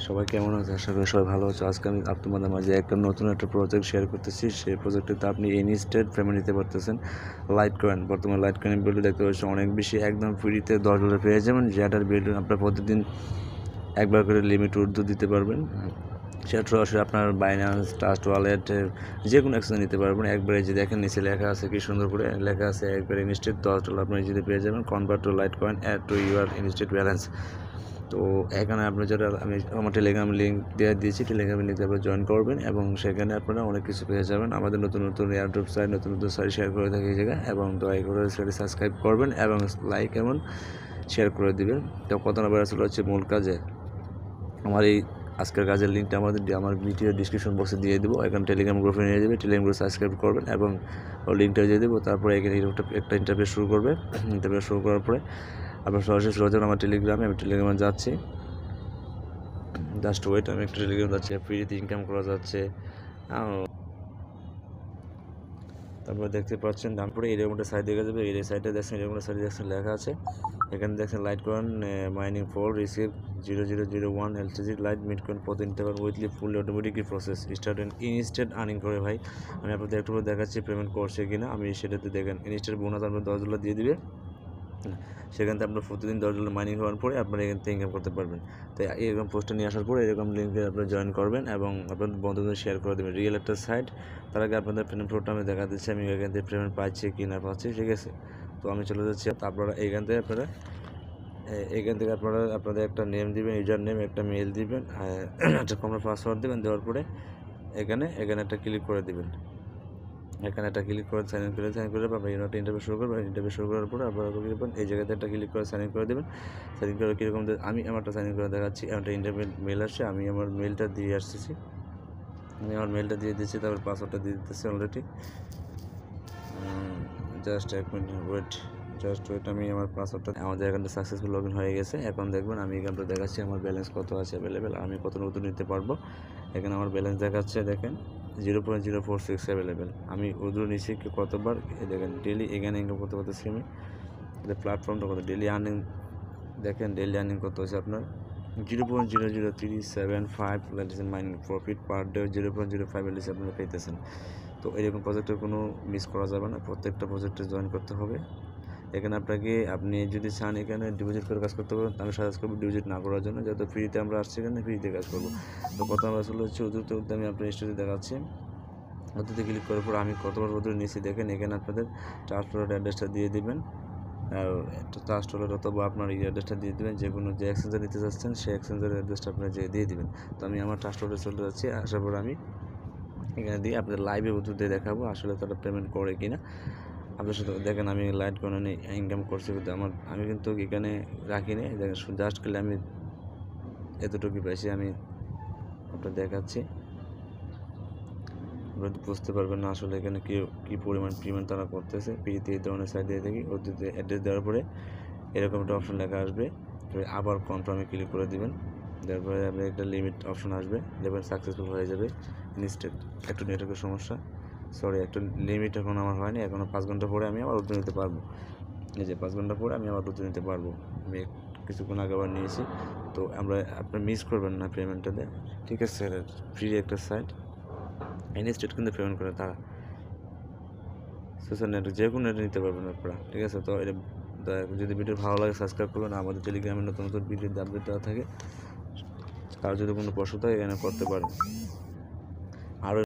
সবাই কেমন আছে? আশা করি সবাই ভালো আছে। আজকে আমি তোমাদের মাঝে নতুন একটা প্রজেক্ট শেয়ার করতেছি। সেই প্রজেক্টটাতে আপনি ইনস্ট্যান্ট পেমেন্ট নিতে পারতেছেন। লাইট কয়েন, বর্তমানে লাইট কয়েনের ভ্যালু দেখতে পাচ্ছেন অনেক বেশি, একদম ফ্রিতে $10 পেয়ে যাবেন। যেটার ভ্যালু আপনার প্রতিদিন একবার করে লিমিট ঊর্ধ্ব দিতে পারবেন। সেটা সরাসরি আপনার বাইন্যান্স, ট্রাস্ট ওয়ালেট, যে কোনো এক্সচেঞ্জ নিতে পারবেন। একবারে যে দেখেন নিচে লেখা আছে, কি সুন্দর করে লেখা আছে, একবারে ইনস্ট্যান্ট $10 আপনি যদি পেয়ে যাবেন। Convert to light coin add to your instant balance. তো এখানে আপনি যেটা আমি আমার টেলিগ্রাম লিঙ্ক দিয়ে দিয়েছি, টেলিগ্রাম লিঙ্কে আপনারা জয়েন করবেন এবং সেখানে আপনারা অনেক কিছু পেয়ে যাবেন। আমাদের নতুন নতুন এয়ারড্রপ সাইট, নতুন নতুন সাইট শেয়ার করে থাকি এই জায়গায়, এবং দয়া করে সেটি সাবস্ক্রাইব করবেন এবং লাইক এবং শেয়ার করে দিবেন। তো কত না বেড়া চলে হচ্ছে মূল কাজে। আমার এই আজকের কাজের লিঙ্কটা আমার ভিডিও ডিসক্রিপশন বক্সে দিয়ে দেবো। এখানে টেলিগ্রাম গ্রুপে নিয়ে যাবে, টেলিগ্রাম গ্রুপ সাবস্ক্রাইব করবেন এবং লিঙ্কটা দিয়ে দেবো। তারপরে এখানে একটা ইন্টারভিউ শুরু করবে। ইন্টারভিউ শুরু করার পরে আপনার সরাসরি চলে যাবেন আমার টেলিগ্রামে। আমি টেলিগ্রামে যাচ্ছি, জাস্ট ওয়েট। আমি একটা টেলিগ্রাম যাচ্ছি, ফ্রিতে ইনকাম করা যাচ্ছে। তারপরে দেখতে পাচ্ছেন ডান পরে এরকম একটা সাইড দেখা যাবে। এই সাইডে দেখছেন এরকম একটা সাইড দেখছেন লেখা আছে, এখানে দেখছেন Litecoin mining for receive 0001 LTC light meet coin প্রতি নিতে পারবেন উইথলি full automatically process start instant earning করে ভাই। আমি আপনাদের একটু করে দেখাচ্ছি পেমেন্ট করছে কিনা। আমি সেটাতে দেখেন ইনস্ট্যান্ট বোনাস আপনার $10 দিয়ে দিবে। সেখান থেকে আপনার প্রতিদিন $10 মাইনিং হওয়ার পরে আপনারা এখান থেকে ইনকাম করতে পারবেন। তাই এরকম পোস্টে নিয়ে আসার পরে এরকম লিঙ্কে আপনারা জয়েন করবেন এবং আপনাদের বন্ধুদের শেয়ার করে দেবেন। রিয়েল একটা সাইট, তার আগে আপনাদের পেমেন্ট ফ্লোটা আমি দেখা দিচ্ছি, আমি এখান থেকে পেমেন্ট পাচ্ছি কি না পাচ্ছি, ঠিক আছে। তো আমি চলে যাচ্ছি। আপনারা এখান থেকে আপনারা আপনাদের একটা নেম দিবেন, ইউজার নেম, একটা মেল দিবেন, একটা কমন পাসওয়ার্ড দেবেন। দেওয়ার পরে এখানে একটা ক্লিক করে দিবেন। এখানে একটা ক্লিক করে সাইন ইন করে আপনার ইন্টারভিউ শুরু করবেন। ইন্টারভিউ শুরু করার পরে আপনারা কী করবেন, এই জায়গাতে একটা ক্লিক করে সাইন ইন করে দেবেন। সাইন ইন করে কীরকম আমি আমারটা সাইন ইন করে দেখাচ্ছি। একটা ইন্টারভিউ মেল আসছে, আমি আমার মেলটা দিয়ে আসতেছি। আমি আমার মেলটা দিয়ে দিচ্ছি, তারপর পাসওয়ার্ডটা দিয়ে দিতেছি অলরেডি। জাস্ট 1 মিনিট ওয়েট, আমি আমার পাসওয়ার্ডটা, আমাদের এখানটা সাকসেসফুল লগ ইন হয়ে গেছে। এখন দেখবেন আমি এখানটা দেখাচ্ছি আমার ব্যালেন্স কত আছে অ্যাভেলেবেল, আমি কত নতুন নিতে পারবো। এখানে আমার ব্যালেন্স দেখাচ্ছে, দেখেন 0.046 অ্যাভেলেবেল। আমি ওদের নিচে কতবার দেখেন ডেলি এখানে ইনকাম করতে পারতেছি আমি। প্ল্যাটফর্মটা কত ডেলি আর্নিং দেখেন, ডেলি আর্নিং কত হচ্ছে আপনার 0.00375 মাইনিং প্রফিট পার ডে 0.05 আপনারা পেতেছেন। তো এরকম প্রজেক্টের কোনো মিস করা যাবে না, প্রত্যেকটা প্রজেক্টে জয়েন করতে হবে। এখানে আপনি যদি চান এখানে ডিপোজিট করে কাজ করতে পারবেন, আমি সাজেস্ট করবো ডিপোজিট না করার জন্য, যেহেতু ফ্রিতে আমরা আসছি, এখানে ফ্রিতে কাজ করবো। তো কথা আসলে হচ্ছে অতিরিক্ত আমি আপনার স্টোরি দেখাচ্ছি। অতিরিক্ত ক্লিক করার পর আমি কতবার অতিরিক্ত নিচে দেখেন এখানে আপনাদের ট্রাস্ট ওয়ালেট অ্যাড্রেসটা দিয়ে দেবেন। আর ট্রাস্ট ওয়ালেট অথবা আপনার অ্যাড্রেসটা দিয়ে দেবেন, যে কোনো যে এক্সচেঞ্জার নিতে চাচ্ছেন সেই এক্সচেঞ্জারের অ্যাড্রেসটা আপনারা দিয়ে দেবেন। তো আমি আমার ট্রাস্ট ওয়ালেটে চলে যাচ্ছি। আসার পর আমি এখানে দিয়ে আপনাদের লাইভে উত্তর দিয়ে দেখাবো আসলে তারা পেমেন্ট করে কিনা। আপনার সাথে দেখেন আমি লাইট কয়েনে ইনকাম করছি, কিন্তু আমি কিন্তু এখানে রাখিনি। দেখেন জাস্ট খেলে আমি এতটুকু পাইছি। আমি আপনার দেখাচ্ছি, আপনারা বুঝতে পারবেন না আসলে এখানে কী পরিমাণ পেমেন্ট তারা করতেছে। ফ্রিতে এই ধরনের সাইট দিয়ে দেখি ওদের অ্যাড্রেস দেওয়ার পরে এরকম একটা অপশন লেখা আসবে, আবার কনফার্মে ক্লিক করে দেবেন। তারপরে আপনি একটা লিমিট অপশন আসবে, দেখবেন সাকসেসফুল হয়ে যাবে ইনস্ট্যান্ট। একটু নেটওয়ার্কের সমস্যা, সরি, একটু লিমিট এখন আমার হয়নি, এখনও 5 ঘন্টা পরে আমি আবার উত্তর নিতে পারবো। এই যে 5 ঘন্টা পরে আমি আবার উত্তর নিতে পারবো। আমি কিছুক্ষণ আগে আবার নিয়েছি। তো আপনার মিস করবেন না পেমেন্টটাতে, ঠিক আছে। ফ্রি একটা সাইট, ইনস্ট্যান্ট কিন্তু পেমেন্ট করে তারা। সোশ্যাল নেটওয়ার্ক যে কোনো নেটে নিতে পারবেন আপনারা, ঠিক আছে। তো যদি ভিডিও ভালো লাগে সাবস্ক্রাইব করবেন। আমাদের টেলিগ্রামে নতুন নতুন ভিডিও আপডেট দেওয়া থাকে। কারো যদি কোনো প্রশ্ন থাকে এখানে করতে পারেন। আরও